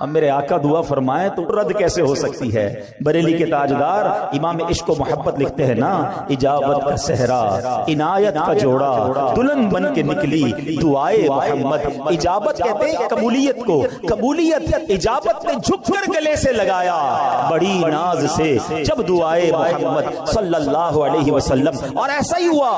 اب میرے آقا دعا فرمائے تو رد کیسے ہو سکتی ہے؟ بریلی کے تاجدار امام عشق و محبت لکھتے ہیں نا، اجابت کا صحرا عنایت کا جوڑا دلہن بن کے نکلی دعائے محمد. اجابت کہتے ہیں قبولیت کو، قبولیت اجابت نے جھک کر گلے سے لگایا بڑی ناز سے جب دعائے محمد صلی اللہ علیہ وسلم. اور ایسا ہی ہوا،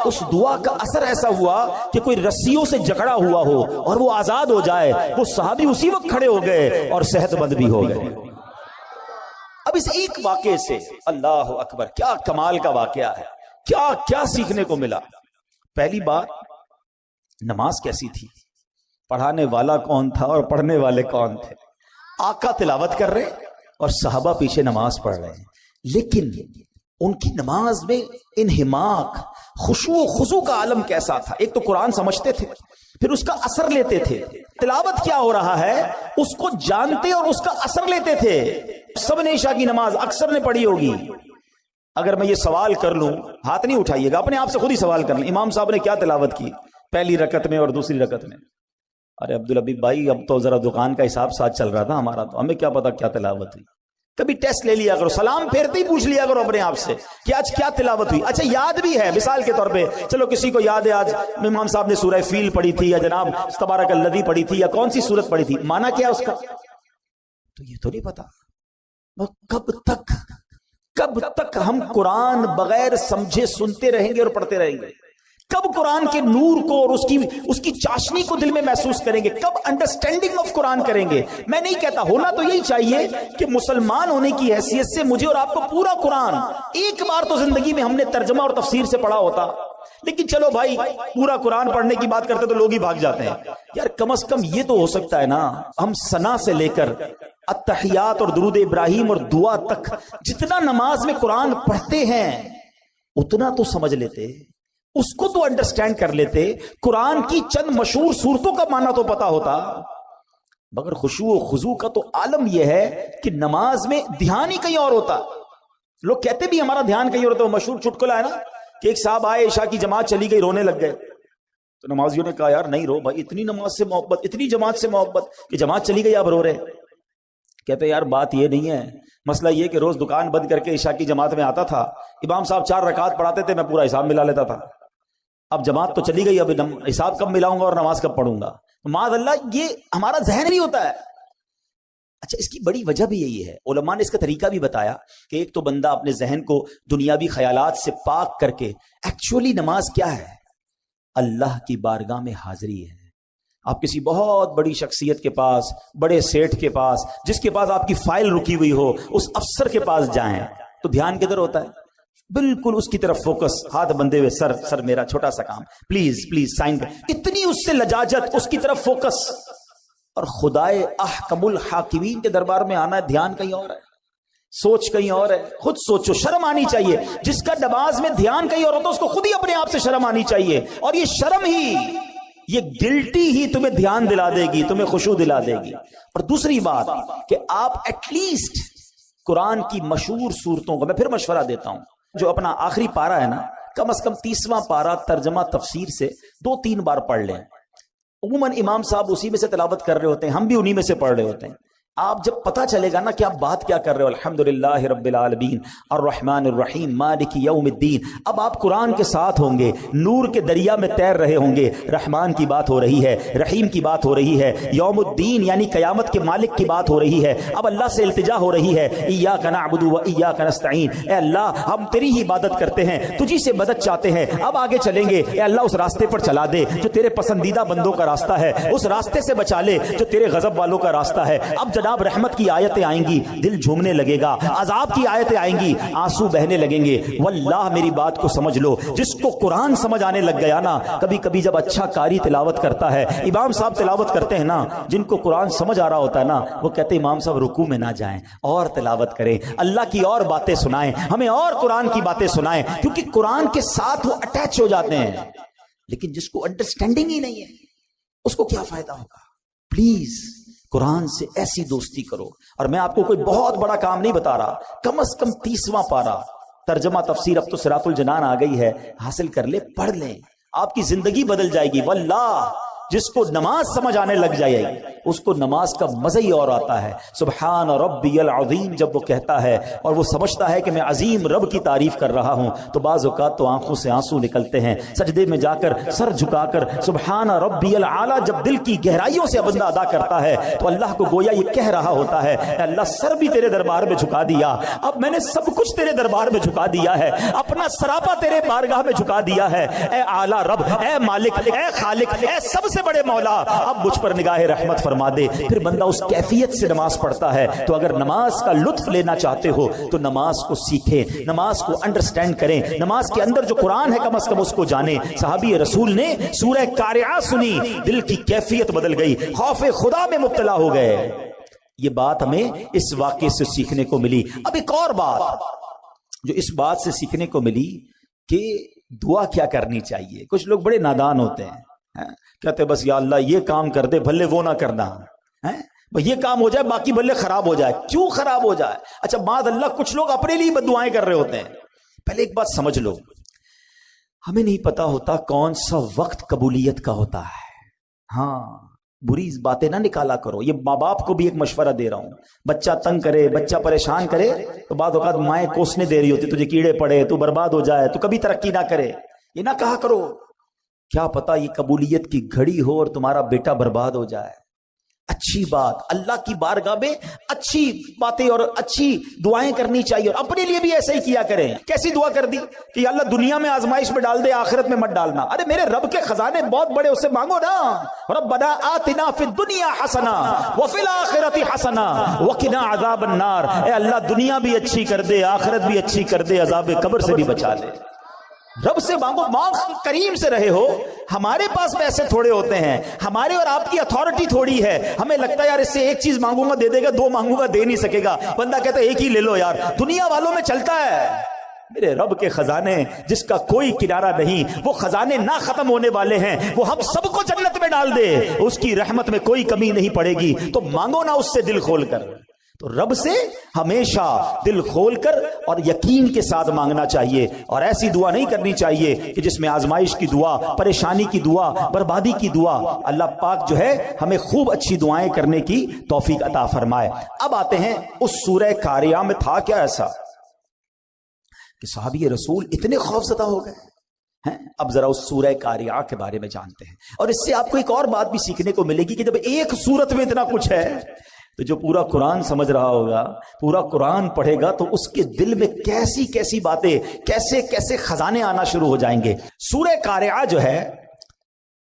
اس دعا کا اثر ایسا ہوا کہ کوئی رسیوں سے جکڑا ہوا ہو اور وہ آزاد ہو جائے. وہ صحابی اسی وقت کھڑے ہو گئے اور صحت مند بھی ہو گئے. اب اس ایک واقعے سے اللہ اکبر کیا کمال کا واقعہ ہے، کیا کیا سیکھنے کو ملا. پہلی بات، نماز کیسی تھی، پڑھانے والا کون تھا اور پڑھنے والے کون تھے. آقا تلاوت کر رہے اور صحابہ پیچھے نماز پڑھ رہے ہیں، لیکن ان کی نماز میں انہماک، خشوع و خضوع کا عالم کیسا تھا. ایک تو قرآن سمجھتے تھے، پھر اس کا اثر لیتے تھے. تلاوت کیا ہو رہا ہے اس کو جانتے اور اس کا اثر لیتے تھے. سب نے عشاء کی نماز اکثر نے پڑھی ہوگی. اگر میں یہ سوال کر لوں، ہاتھ نہیں اٹھائیے گا، اپنے آپ سے خود ہی سوال کر لیں، امام صاحب نے کیا تلاوت کی پہلی رکعت میں اور دوسری رکعت میں؟ ارے عبدالحبیب بھائی، اب تو ذرا دکان کا حساب ساتھ چل رہا تھا ہمارا، تو ہمیں کیا پتا کیا تلاوت ہوئی. کبھی ٹیسٹ لے لیا کرو، سلام پھیرتے ہی پوچھ لیا کرو اپنے آپ سے کہ آج کیا تلاوت ہوئی. اچھا یاد بھی ہے، مثال کے طور پہ چلو کسی کو یاد ہے آج امام صاحب نے سورہ فیل پڑھی تھی یا جناب تبارک الذی پڑھی تھی یا کون سی سورت پڑھی تھی، مانا کیا اس کا؟ تو یہ تو نہیں پتا. کب تک ہم قرآن بغیر سمجھے سنتے رہیں گے اور پڑھتے رہیں گے؟ کب قرآن کے نور کو اور اس کی چاشنی کو دل میں محسوس کریں گے؟ کب انڈرسٹینڈنگ آف قرآن کریں گے؟ میں نہیں کہتا، ہونا تو یہی چاہیے کہ مسلمان ہونے کی حیثیت سے مجھے اور آپ کو پورا قرآن ایک بار تو زندگی میں ہم نے ترجمہ اور تفسیر سے پڑھا ہوتا. لیکن چلو بھائی، پورا قرآن پڑھنے کی بات کرتے تو لوگ ہی بھاگ جاتے ہیں. یار کم از کم یہ تو ہو سکتا ہے نا، ہم ثنا سے لے کر التحیات اور درود ابراہیم اور دعا تک جتنا نماز میں قرآن پڑھتے ہیں اتنا تو سمجھ لیتے، اس کو تو انڈرسٹینڈ کر لیتے. قرآن کی چند مشہور سورتوں کا معنی تو پتا ہوتا. مگر خشوع و خضوع کا تو عالم یہ ہے کہ نماز میں دھیان ہی کہیں اور ہوتا. لوگ کہتے بھی ہمارا دھیان کہیں اور ہوتا. وہ مشہور چٹکلا ہے نا کہ ایک صاحب آئے، عشاء کی جماعت چلی گئی، رونے لگ گئے. تو نمازیوں نے کہا یار نہیں رو بھائی، اتنی نماز سے محبت، اتنی جماعت سے محبت کہ جماعت چلی گئی اب رو رہے. کہتے یار بات یہ نہیں ہے، مسئلہ یہ کہ روز دکان بند کر کے عشاء کی جماعت میں آتا تھا، امام صاحب 4 رکعات پڑھاتے تھے، میں پورا حساب ملا لیتا تھا. اب جماعت تو چلی گئی، اب حساب کب ملاؤں گا اور نماز کب پڑھوں گا؟ معاذ اللہ، یہ ہمارا ذہن نہیں ہوتا ہے. اچھا اس کی بڑی وجہ بھی یہی ہے، علماء نے اس کا طریقہ بھی بتایا کہ ایک تو بندہ اپنے ذہن کو دنیاوی خیالات سے پاک کر کے ایکچولی نماز کیا ہے؟ اللہ کی بارگاہ میں حاضری ہے. آپ کسی بہت بڑی شخصیت کے پاس، بڑے سیٹھ کے پاس، جس کے پاس آپ کی فائل رکی ہوئی ہو، اس افسر کے پاس جائیں تو دھیان کدھر ہوتا ہے؟ بالکل اس کی طرف فوکس، ہاتھ بندے ہوئے، سر میرا چھوٹا سا کام، پلیز سائن. اتنی اس سے لجاجت، اس کی طرف فوکس. اور خدائے احکم الحاکمین کے دربار میں آنا ہے، دھیان کہیں اور ہے، سوچ کہیں اور ہے. خود سوچو، شرم آنی چاہیے. جس کا نماز میں دھیان کہیں اور ہوتا ہے اس کو خود ہی اپنے آپ سے شرم آنی چاہیے. اور یہ شرم ہی، یہ گلٹی ہی تمہیں دھیان دلا دے گی، تمہیں خشوع دلا دے گی. اور دوسری بات کہ آپ ایٹ لیسٹ قرآن کی مشہور صورتوں کو، میں پھر مشورہ دیتا ہوں، جو اپنا آخری پارا ہے نا، کم از کم 30واں پارا ترجمہ تفسیر سے 2-3 بار پڑھ لیں. عموماً امام صاحب اسی میں سے تلاوت کر رہے ہوتے ہیں، ہم بھی انہی میں سے پڑھ رہے ہوتے ہیں. آپ جب پتا چلے گا نا کہ آپ بات کیا کر رہے ہو، الحمدللہ رب العالمین الرحمن الرحیم مالک یوم الدین، اب آپ قرآن کے ساتھ ہوں گے، نور کے دریا میں تیر رہے ہوں گے. رحمان کی بات ہو رہی ہے، رحیم کی بات ہو رہی ہے، یوم الدین یعنی قیامت کے مالک کی بات ہو رہی ہے. اب اللہ سے التجا ہو رہی ہے، ایاک نعبد و ایاک نستعین، اے اللہ ہم تیری ہی عبادت کرتے ہیں، تجھی سے مدد چاہتے ہیں. اب آگے چلیں گے، اے اللہ اس راستے پر چلا دے جو تیرے پسندیدہ بندوں کا راستہ ہے، اس راستے سے بچا لے جو تیرے غضب والوں کا راستہ ہے. اب جناب رحمت کی آیتیں آئیں گی، دل جھومنے لگے گا. عذاب کی آیتیں آئیں گی، آنسو بہنے لگیں گے. واللہ میری بات کو سمجھ لو، جس کو قرآن سمجھ آنے لگ گیا نا، کبھی کبھی جب اچھا قاری تلاوت کرتا ہے، امام صاحب تلاوت کرتے ہیں نا، جن کو قرآن سمجھ آ رہا ہوتا ہے نا، وہ کہتے ہیں امام صاحب رکوع میں نہ جائیں، اور تلاوت کریں، اللہ کی اور باتیں سنائیں، ہمیں اور قرآن کی باتیں سنائیں، کیونکہ قرآن کے ساتھ وہ اٹیچ ہو جاتے ہیں. لیکن جس کو انڈرسٹینڈنگ ہی نہیں ہے اس کو کیا فائدہ ہوگا؟ پلیز قرآن سے ایسی دوستی کرو. اور میں آپ کو کوئی بہت بڑا کام نہیں بتا رہا، کم از کم 30واں پارا ترجمہ تفسیر، اب تو صراط الجنان آ گئی ہے، حاصل کر لے، پڑھ لیں، آپ کی زندگی بدل جائے گی. واللہ جس کو نماز سمجھ آنے لگ جائے اس کو نماز کا مزہ ہی اور آتا ہے. سبحان ربی العظیم جب وہ کہتا ہے اور وہ سمجھتا ہے کہ میں عظیم رب کی تعریف کر رہا ہوں تو بعض اوقات تو آنکھوں سے آنسو نکلتے ہیں. سجدے میں جا کر سر جھکا کر سبحان ربی العالی جب دل کی گہرائیوں سے بندہ ادا کرتا ہے تو اللہ کو گویا یہ کہہ رہا ہوتا ہے اے اللہ سر بھی تیرے دربار میں جھکا دیا, اب میں نے سب کچھ تیرے دربار میں جھکا دیا ہے, اپنا سراپا تیرے بارگاہ میں جھکا دیا ہے. اے اعلیٰ رب, اے مالک, اے خالق, اے سب سے بڑے مولا, اب مجھ پر نگاہ رحمت فرما دے. پھر بندہ اس کیفیت سے نماز پڑھتا ہے. تو اگر نماز کا لطف لینا چاہتے ہو تو نماز کو سیکھیں, نماز کو انڈرسٹینڈ کریں, نماز کے اندر جو قرآن ہے کم از کم اس کو جانیں. صحابی رسول نے سورہ قارعہ سنی, دل کی کیفیت بدل گئی, خوف خدا میں مبتلا ہو گئے. یہ بات ہمیں اس واقعے سے سیکھنے کو ملی. اب ایک اور بات جو اس بات سے سیکھنے کو ملی کہ دعا کیا کرنی چاہیے. کچھ لوگ بڑے نادان ہوتے ہیں, کہتے بس یا اللہ یہ کام کر دے بھلے وہ نہ کرنا, یہ کام ہو جائے باقی بھلے خراب ہو جائے. کیوں خراب ہو جائے؟ اچھا معاذ اللہ کچھ لوگ اپنے لیے بد دعائیں کر رہے ہوتے ہیں. پہلے ایک بات سمجھ لو, ہمیں نہیں پتا ہوتا کون سا وقت قبولیت کا ہوتا ہے. ہاں بری باتیں نہ نکالا کرو. یہ ماں باپ کو بھی ایک مشورہ دے رہا ہوں. بچہ تنگ کرے, بچہ پریشان کرے تو بعض اوقات مائیں کوسنے دے رہی ہوتی, تجھے کیڑے پڑے, تو برباد ہو جائے, تو کبھی ترقی نہ کرے. یہ نہ کہا کرو. کیا پتا یہ قبولیت کی گھڑی ہو اور تمہارا بیٹا برباد ہو جائے. اچھی بات, اللہ کی بارگاہ میں اچھی باتیں اور اچھی دعائیں کرنی چاہیے, اور اپنے لیے بھی ایسا ہی کیا کریں. کیسی دعا کر دی کہ یا اللہ دنیا میں آزمائش میں ڈال دے, آخرت میں مت ڈالنا. ارے میرے رب کے خزانے بہت بڑے, اس سے مانگو نا. ربنا آتنا فی الدنیا حسنہ وفی الآخرۃ حسنہ وقنا عذاب النار. اے اللہ دنیا بھی اچھی کر دے, آخرت بھی اچھی کر دے, عذاب قبر سے بھی بچا دے. رب سے مانگو, مانگ کریم سے رہے ہو. ہمارے پاس پیسے تھوڑے ہوتے ہیں, ہمارے اور آپ کی اتھارٹی تھوڑی ہے. ہمیں لگتا ہے یار اس سے ایک چیز مانگوں گا دے دے گا, دو مانگوں گا دے نہیں سکے گا. بندہ کہتا ہے ایک ہی لے لو یار. دنیا والوں میں چلتا ہے. میرے رب کے خزانے جس کا کوئی کنارہ نہیں, وہ خزانے نہ ختم ہونے والے ہیں, وہ ہم سب کو جنت میں ڈال دے, اس کی رحمت میں کوئی کمی نہیں پڑے گی. تو مانگو نا اس سے دل کھول کر. تو رب سے ہمیشہ دل کھول کر اور یقین کے ساتھ مانگنا چاہیے, اور ایسی دعا نہیں کرنی چاہیے کہ جس میں آزمائش کی دعا, پریشانی کی دعا, بربادی کی دعا. اللہ پاک جو ہے ہمیں خوب اچھی دعائیں کرنے کی توفیق عطا فرمائے. اب آتے ہیں اس سورہ قارعہ میں تھا کیا ایسا کہ صحابی رسول اتنے خوف زدہ ہو گئے. اب ذرا اس سورہ قارعہ کے بارے میں جانتے ہیں, اور اس سے آپ کو ایک اور بات بھی سیکھنے کو ملے گی کہ جب ایک سورت میں اتنا کچھ ہے تو جو پورا قرآن سمجھ رہا ہوگا, پورا قرآن پڑھے گا, تو اس کے دل میں کیسی کیسی باتیں, کیسے کیسے خزانے آنا شروع ہو جائیں گے. سورہ قارعہ جو ہے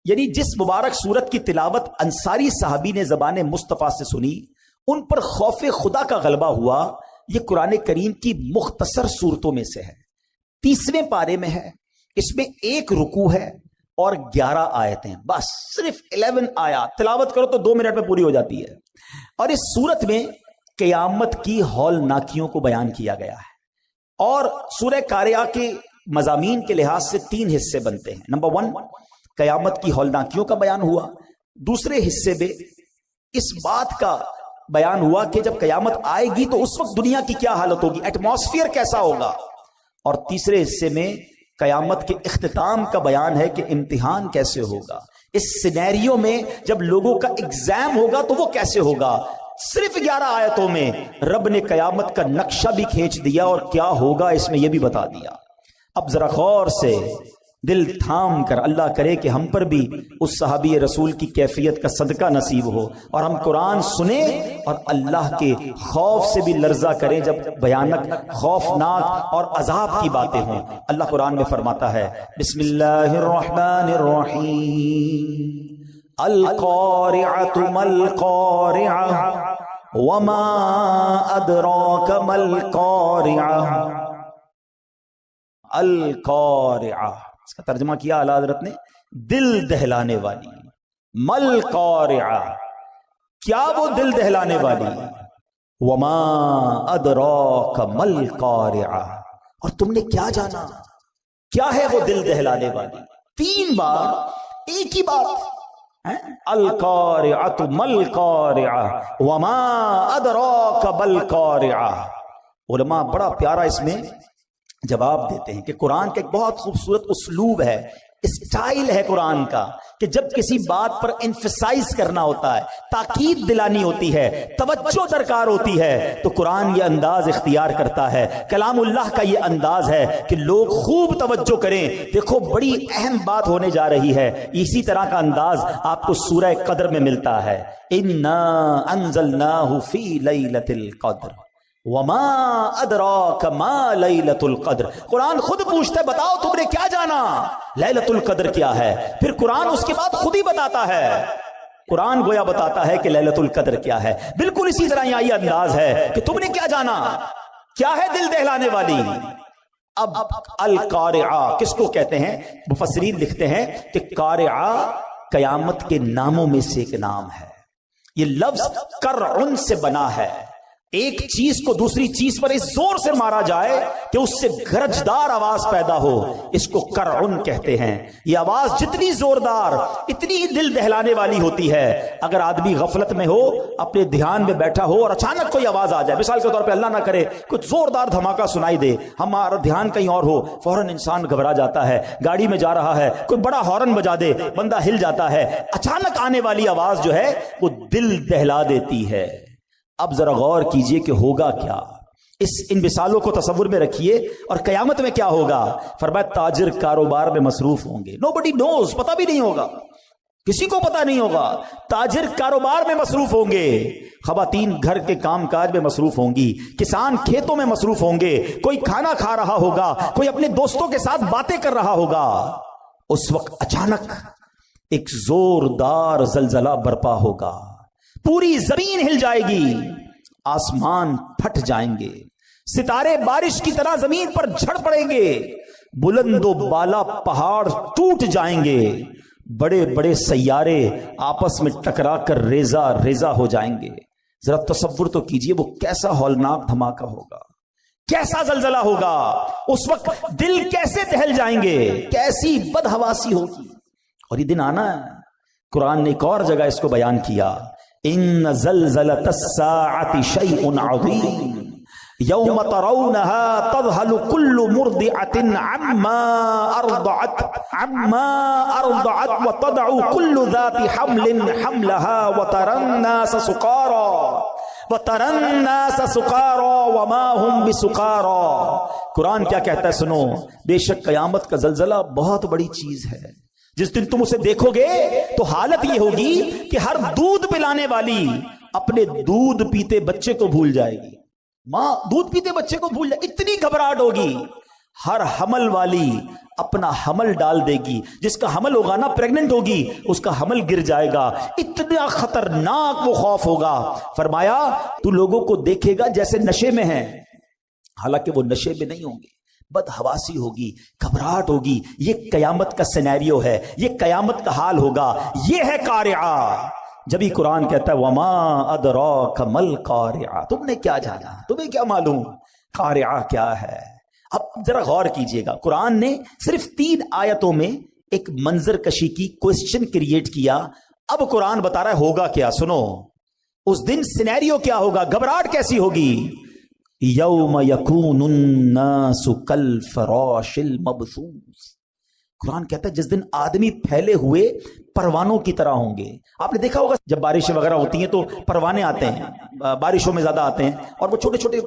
یعنی جس مبارک سورت کی تلاوت انصاری صحابی نے زبان مصطفیٰ سے سنی, ان پر خوف خدا کا غلبہ ہوا. یہ قرآن کریم کی مختصر صورتوں میں سے ہے. 30ویں پارے میں ہے. اس میں 1 رکوع ہے اور 11 آیتیں, بس صرف 11 آیات. تلاوت کرو تو 2 منٹ میں پوری ہو جاتی ہے. اور اس سورت میں قیامت کی ہولناکیوں کو بیان کیا گیا ہے. اور سورہ قارعہ کے مضامین کے لحاظ سے 3 حصے بنتے ہیں. نمبر 1 قیامت کی ہولناکیوں کا بیان ہوا. دوسرے حصے میں اس بات کا بیان ہوا کہ جب قیامت آئے گی تو اس وقت دنیا کی کیا حالت ہوگی, ایٹماسفیئر کیسا ہوگا. اور تیسرے حصے میں قیامت کے اختتام کا بیان ہے کہ امتحان کیسے ہوگا. اس سینیریو میں جب لوگوں کا ایگزام ہوگا تو وہ کیسے ہوگا. صرف 11 آیتوں میں رب نے قیامت کا نقشہ بھی کھینچ دیا اور کیا ہوگا اس میں یہ بھی بتا دیا. اب ذرا غور سے دل تھام کر, اللہ کرے کہ ہم پر بھی اس صحابی رسول کی کیفیت کا صدقہ نصیب ہو, اور ہم قرآن سنیں اور اللہ کے خوف سے بھی لرزہ کریں جب بھیانک, خوفناک اور عذاب کی باتیں ہوں. اللہ قرآن میں فرماتا ہے, بسم اللہ الرحمن الرحیم, القارعۃ ما القارعۃ وما ادراک ما القارعۃ. القارعہ اس کا ترجمہ کیا اعلیٰ حضرت نے, دل دہلانے والی. مل قارعہ, کیا وہ دل دہلانے والی. وما ادراک مل قارعہ, اور تم نے کیا جانا کیا ہے وہ دل دہلانے والی. 3 بار ایک ہی بات, القارعۃ مل قارعہ وما ادراک مل قارعہ. علماء بڑا پیارا اس میں جواب دیتے ہیں کہ قرآن کا ایک بہت خوبصورت اسلوب ہے, اسٹائل ہے قرآن کا, کہ جب کسی بات پر انفسائز کرنا ہوتا ہے، تاکید دلانی ہوتی ہے، توجہ درکار ہوتی ہے، تو قرآن یہ انداز اختیار کرتا ہے، کلام اللہ کا یہ انداز ہے کہ لوگ خوب توجہ کریں، دیکھو بڑی اہم بات ہونے جا رہی ہے۔ اسی طرح کا انداز آپ کو سورہ قدر میں ملتا ہے، اِنَّا أَنزَلْنَاهُ فِي لَيْلَةِ الْقَدْرِ وَمَا أَدْرَاكَ مَا لَيْلَةُ الْقَدْرِ۔ قرآن خود پوچھتا ہے بتاؤ تم نے کیا جانا، لیلۃ القدر کیا ہے؟ پھر قرآن اس کے بعد خود ہی بتاتا ہے، قرآن گویا بتاتا ہے کہ لیلۃ القدر کیا ہے۔ بالکل اسی طرح یہاں یہ انداز ہے کہ تم نے کیا جانا، کیا ہے دل دہلانے والی۔ اب القارعہ کس کو کہتے ہیں؟ مفسرین لکھتے ہیں کہ قارعہ قیامت کے ناموں میں سے ایک نام ہے۔ یہ لفظ قرعن سے بنا ہے، ایک چیز کو دوسری چیز پر اس زور سے مارا جائے کہ اس سے گرجدار آواز پیدا ہو، اس کو قرعن کہتے ہیں۔ یہ آواز جتنی زوردار اتنی دل دہلانے والی ہوتی ہے۔ اگر آدمی غفلت میں ہو، اپنے دھیان میں بیٹھا ہو اور اچانک کوئی آواز آ جائے، مثال کے طور پہ اللہ نہ کرے کچھ زوردار دھماکہ سنائی دے، ہمارا دھیان کہیں اور ہو، فوراً انسان گھبرا جاتا ہے، گاڑی میں جا رہا ہے کوئی بڑا ہارن بجا دے، بندہ ہل جاتا ہے۔ اچانک آنے والی آواز جو ہے وہ دل دہلا دیتی ہے۔ اب ذرا غور کیجئے کہ ہوگا کیا، ان مثالوں کو تصور میں رکھیے، اور قیامت میں کیا ہوگا؟ فرمایا تاجر کاروبار میں مصروف ہوں گے، nobody knows، پتہ بھی نہیں ہوگا، کسی کو پتہ نہیں ہوگا۔ تاجر کاروبار میں مصروف ہوں گے، خواتین گھر کے کام کاج میں مصروف ہوں گی، کسان کھیتوں میں مصروف ہوں گے، کوئی کھانا کھا رہا ہوگا، کوئی اپنے دوستوں کے ساتھ باتیں کر رہا ہوگا۔ اس وقت اچانک ایک زوردار زلزلہ برپا ہوگا، پوری زمین ہل جائے گی، آسمان پھٹ جائیں گے، ستارے بارش کی طرح زمین پر جھڑ پڑیں گے، بلند و بالا پہاڑ ٹوٹ جائیں گے، بڑے بڑے سیارے آپس میں ٹکرا کر ریزہ ریزہ ہو جائیں گے۔ ذرا تصور تو کیجئے وہ کیسا ہولناک دھماکہ ہوگا، کیسا زلزلہ ہوگا، اس وقت دل کیسے دہل جائیں گے، کیسی بدحواسی ہوگی۔ اور یہ دن آنا ہے، قرآن نے ایک اور جگہ اس کو بیان کیا، ان زلزلۃ الساعۃ شیء عظیم یوم ترونها تذہل کل مرضعۃ عما ارضعت وتضع کل ذات حمل حملها وترى الناس سکارى وما هم بسکارى۔ قرآن کیا کہتا ہے سنو، بے شک قیامت کا زلزلہ بہت بڑی چیز ہے، جس دن تم اسے دیکھو گے تو حالت یہ ہوگی کہ ہر دودھ پلانے والی اپنے دودھ پیتے بچے کو بھول جائے گی، ماں دودھ پیتے بچے کو بھول جائے، اتنی گھبراہٹ ہوگی۔ ہر حمل والی اپنا حمل ڈال دے گی، جس کا حمل ہوگا نا پریگننٹ ہوگی، اس کا حمل گر جائے گا، اتنا خطرناک وہ خوف ہوگا۔ فرمایا تو لوگوں کو دیکھے گا جیسے نشے میں ہیں، حالانکہ وہ نشے میں نہیں ہوں گے، بدحواسی ہوگی، گھبراہٹ ہوگی۔ یہ قیامت کا سینیریو ہے، یہ قیامت کا حال ہوگا، یہ ہے قارعہ۔ جبھی قرآن کہتا ہے وما ادراک مل قارعہ، تم نے کیا جانا، تمہیں کیا معلوم قارعہ کیا ہے۔ اب ذرا غور کیجئے گا، قرآن نے صرف 3 آیتوں میں ایک منظر کشی کی کوسچن کریٹ کیا۔ اب قرآن بتا رہا ہے ہوگا کیا، سنو اس دن سینیریو کیا ہوگا، گھبراہٹ کیسی ہوگی۔ یوم یکون الناس کالفراش المبثوث، قرآن کہتا ہے جس دن آدمی پھیلے ہوئے پروانوں کی طرح ہوں گے۔ آپ نے دیکھا ہوگا جب بارشیں وغیرہ ہوتی ہیں تو پروانے آتے ہیں، بارشوں میں زیادہ آتے ہیں، اور وہ چھوٹے چھوٹے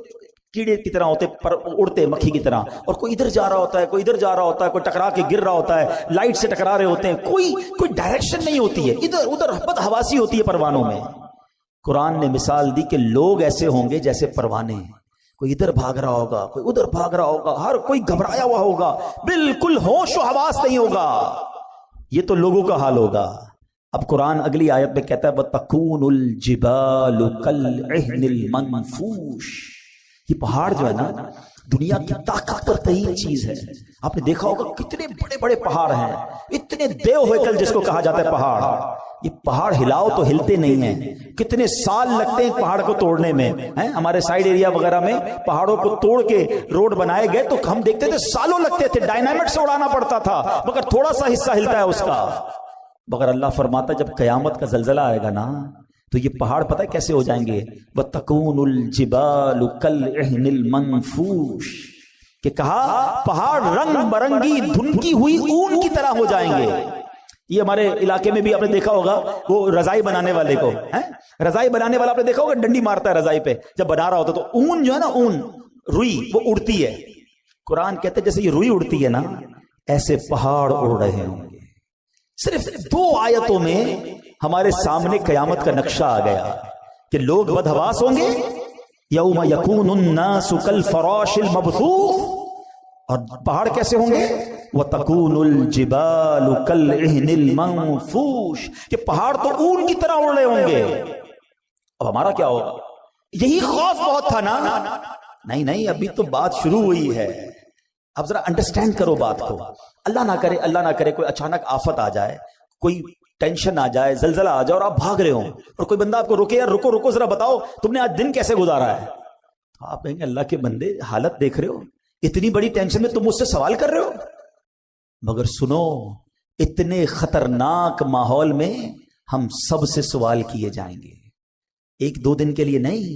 کیڑے کی طرح ہوتے، پر اڑتے مکھی کی طرح، اور کوئی ادھر جا رہا ہوتا ہے، کوئی ادھر جا رہا ہوتا ہے، کوئی ٹکرا کے گر رہا ہوتا ہے، لائٹ سے ٹکرا رہے ہوتے ہیں، کوئی ڈائریکشن نہیں ہوتی ہے، ادھر ادھر بدحواسی ہوتی ہے پروانوں میں۔ قرآن نے مثال دی کہ لوگ ایسے ہوں گے جیسے پروانے ہیں، کوئی ادھر بھاگ رہا ہوگا، کوئی ادھر بھاگ رہا ہوگا، ہر کوئی گھبرایا ہوا ہوگا، بالکل ہوش و حواس نہیں ہوگا۔ یہ تو لوگوں کا حال ہوگا۔ اب قرآن اگلی آیت میں کہتا ہے وَتَكُونُ الْجِبَالُ كَالْعِهْنِ الْمَنْفُوشِ، یہ پہاڑ جو ہے نا دنیا کی طاقتور ترین چیز ہے۔ آپ نے دیکھا ہوگا کتنے بڑے بڑے پہاڑ ہیں، اتنے دیو ہیکل جس کو کہا جاتا ہے پہاڑ، یہ پہاڑ ہلاؤ تو ہلتے نہیں ہیں، کتنے سال لگتے ہیں پہاڑ کو توڑنے میں۔ ہمارے سائیڈ ایریا وغیرہ میں پہاڑوں کو توڑ کے روڈ بنائے گئے تو ہم دیکھتے تھے سالوں لگتے تھے، ڈائنامٹ سے اڑانا پڑتا تھا، مگر تھوڑا سا حصہ ہلتا ہے اس کا۔ مگر اللہ فرماتا جب قیامت کا زلزلہ آئے گا نا تو یہ پہاڑ پتہ کیسے ہو جائیں گے، وَتَكُونُ الْجِبَالُ كَالْعِهْنِ الْمَنْفُوشِ، کہ کہا پہاڑ رنگ برنگی دھنکی ہوئی اون کی طرح ہو جائیں گے۔ یہ ہمارے علاقے میں بھی آپ نے دیکھا ہوگا، وہ رضائی بنانے والے کو، رضائی بنانے والا آپ نے دیکھا ہوگا ڈنڈی مارتا ہے رضائی پہ جب بنا رہا ہوتا، تو اون جو ہے نا، اون روئی وہ اڑتی ہے. قرآن کہتے ہیں جیسے یہ روئی اڑتی ہے نا، ایسے پہاڑ اڑ رہے ہوں گے. صرف 2 آیتوں میں ہمارے سامنے قیامت کا نقشہ آ گیا کہ لوگ بدحواس ہوں گے، یوم یکون الناس کالفراش المبثوث، اور پہاڑ کیسے ہوں گے، وَتَكُونُ الْجِبَالُ كَالْعِهْنِ الْمَنفُوشِ، کہ پہاڑ تو اون کی طرح اڑ رہے ہوں گے. اب ہمارا کیا ہوگا؟ یہی خوف بہت تھا نا. نہیں ابھی تو بات شروع ہوئی ہے. اب ذرا انڈرسٹینڈ کرو بات کو. اللہ نہ کرے کوئی اچانک آفت آ جائے، کوئی ٹینشن آ جائے، زلزلہ آ جائے اور آپ بھاگ رہے ہوں، اور کوئی بندہ آپ کو روکے، یار رکو ذرا بتاؤ تم نے آج دن کیسے گزارا ہے. آپ کہیں گے اللہ کے بندے حالت دیکھ رہے ہو، اتنی بڑی ٹینشن میں تم مجھ سے سوال کر رہے ہو. مگر سنو، اتنے خطرناک ماحول میں ہم سب سے سوال کیے جائیں گے. 1-2 دن کے لیے نہیں،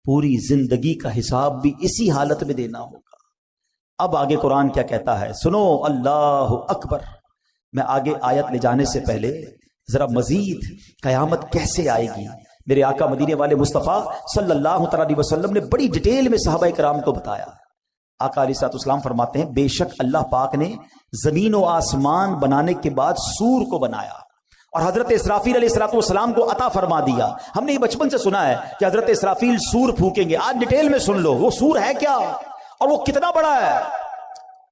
پوری زندگی کا حساب بھی اسی حالت میں دینا ہوگا. اب آگے قرآن کیا کہتا ہے سنو. اللہ اکبر. میں آگے آیت لے جانے سے پہلے ذرا مزید قیامت کیسے آئے گی، میرے آقا مدینے والے مصطفیٰ صلی اللہ تعالی وسلم نے بڑی ڈیٹیل میں صحابہ کرام کو بتایا. آقا علیہ الصلوۃ والسلام فرماتے ہیں بے شک اللہ پاک نے زمین و آسمان بنانے کے بعد سور کو بنایا اور حضرت اسرافیل علیہ الصلوۃ والسلام کو عطا فرما دیا. ہم نے یہ بچپن سے سنا ہے کہ حضرت اسرافیل سور پھونکیں گے. آج ڈیٹیل میں سن لو وہ سور ہے کیا اور وہ کتنا بڑا ہے.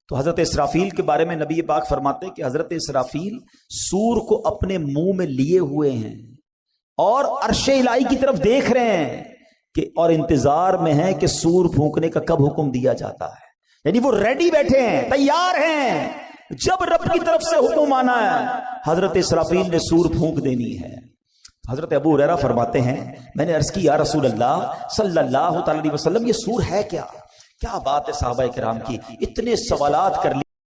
تو حضرت اسرافیل کے بارے میں نبی پاک فرماتے ہیں کہ حضرت اسرافیل سور کو اپنے منہ میں لیے ہوئے ہیں اور عرش الہی کی طرف دیکھ رہے ہیں کہ اور انتظار میں ہیں کہ سور پھونکنے کا کب حکم دیا جاتا ہے. یعنی وہ ریڈی بیٹھے ہیں، تیار ہیں، جب رب کی طرف سے حکم آنا ہے حضرت اسرافیل نے سور پھونک دینی ہے. حضرت ابو ہریرہ فرماتے ہیں میں نے عرض کی یا رسول اللہ صلی اللہ تعالی وسلم یہ سور ہے کیا؟ کیا بات ہے صحابہ کرام کی، اتنے سوالات کر لی.